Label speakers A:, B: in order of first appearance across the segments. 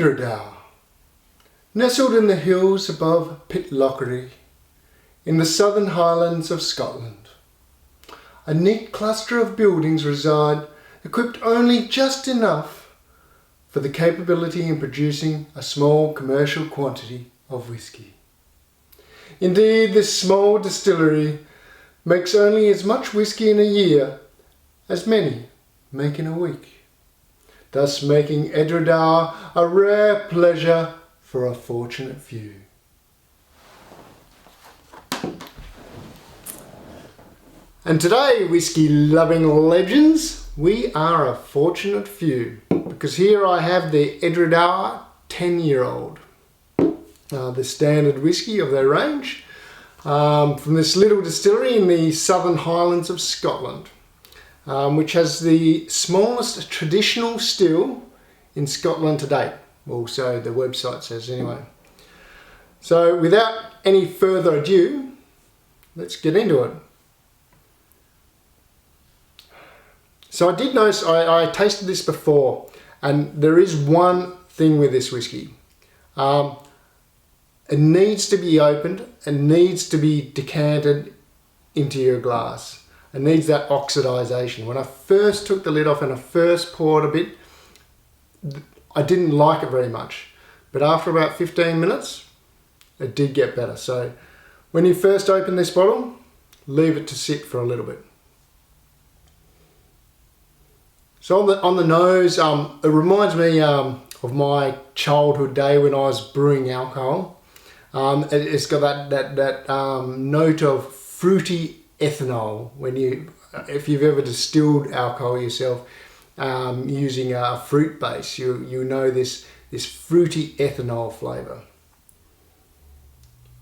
A: Edradour, nestled in the hills above Pitlochry, in the southern Highlands of Scotland. A neat cluster of buildings reside, equipped only just enough for the capability in producing a small commercial quantity of whisky. Indeed, this small distillery makes only as much whisky in a year as many make in a week, thus making Edradour a rare pleasure for a fortunate few. And today, whisky-loving legends, we are a fortunate few, because here I have the Edradour 10-year-old, the standard whisky of their range, from this little distillery in the southern Highlands of Scotland, which has the smallest traditional still in Scotland to date. Well, so the website says anyway. So without any further ado, let's get into it. So I did notice, I tasted this before, and there is one thing with this whisky. It needs to be opened, it needs to be decanted into your glass. It needs that oxidization. When I first took the lid off and I first poured a bit, I didn't like it very much. But after about 15 minutes, it did get better. So when you first open this bottle, leave it to sit for a little bit. So on the nose, it reminds me of my childhood day when I was brewing alcohol. It's got that note of fruity ethanol. If you've ever distilled alcohol yourself using a fruit base, you know this fruity ethanol flavour.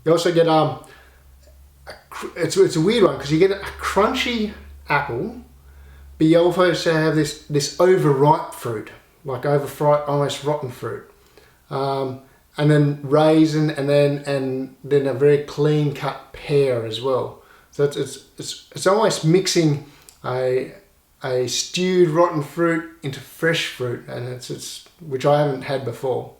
A: You also get it's a weird one because you get a crunchy apple. But you also have this overripe fruit, like almost rotten fruit, and then raisin, and then a very clean cut pear as well. So it's almost mixing a stewed rotten fruit into fresh fruit, and it's which I haven't had before.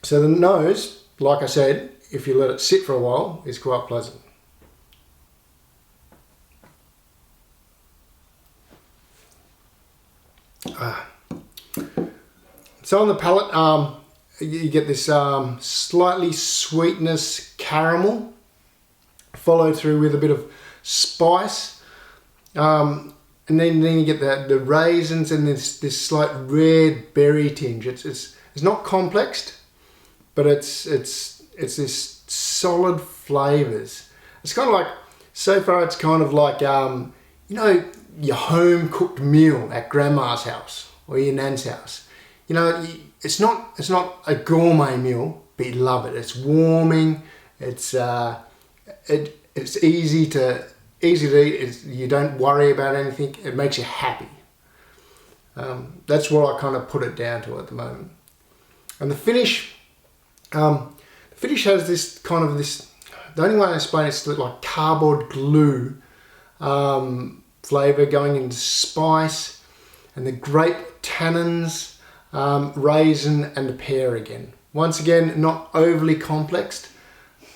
A: So the nose, like I said, if you let it sit for a while, is quite pleasant. So on the palate, you get this slightly sweetness caramel, followed through with a bit of spice, and then you get the raisins and this slight red berry tinge. It's not complexed, but it's this solid flavors. It's kind of like, so far it's kind of like your home cooked meal at grandma's house or your nan's house. It's not a gourmet meal, but you love it. It's warming. It's easy to eat. You don't worry about anything. It makes you happy. That's what I kind of put it down to at the moment. And the finish has this kind of the only way I explain it's like cardboard glue flavour going into spice, and the grape tannins, raisin and the pear again. Once again, not overly complexed,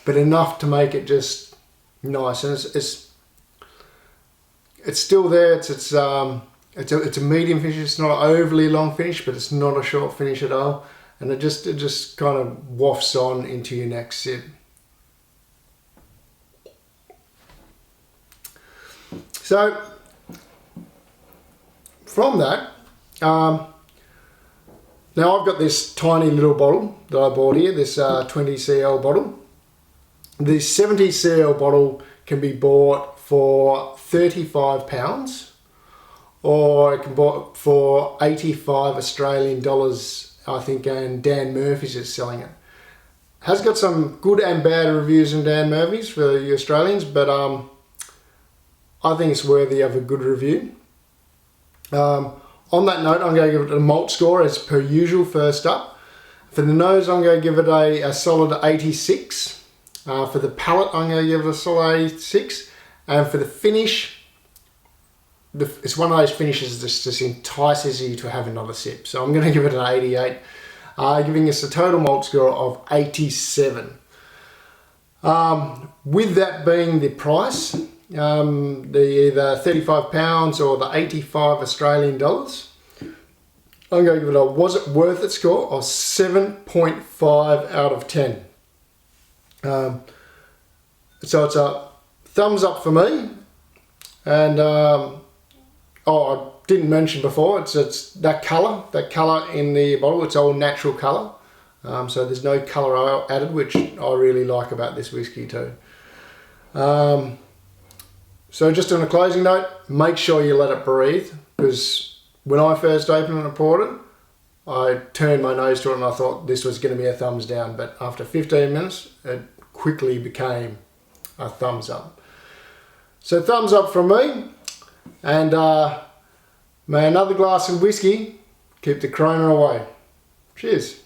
A: but enough to make it just nice. And it's still there. It's a medium finish. It's not an overly long finish, but it's not a short finish at all. And it just kind of wafts on into your next sip. So from that, now I've got this tiny little bottle that I bought here, this 20 cl bottle. The 70 cl bottle can be bought for £35, or it can be bought for 85 Australian dollars, I think, and Dan Murphy's is selling it. Has got some good and bad reviews in Dan Murphy's for the Australians, but I think it's worthy of a good review. On that note, I'm going to give it a malt score as per usual first up. For the nose, I'm going to give it a solid 86. For the palate, I'm going to give it a solid 86. And for the finish, it's one of those finishes that just entices you to have another sip. So I'm going to give it an 88, giving us a total malt score of 87. With that being the price, the either £35 or the 85 Australian dollars, I'm going to give it a was it worth it score of 7.5 out of 10. So it's a thumbs up for me. And I didn't mention before, it's that colour in the bottle, it's all natural colour. So there's no colour added, which I really like about this whiskey too. So just on a closing note, make sure you let it breathe, because when I first opened and poured it, I turned my nose to it and I thought this was going to be a thumbs down, but after 15 minutes it quickly became a thumbs up. So thumbs up from me, and may another glass of whiskey keep the corona away. Cheers.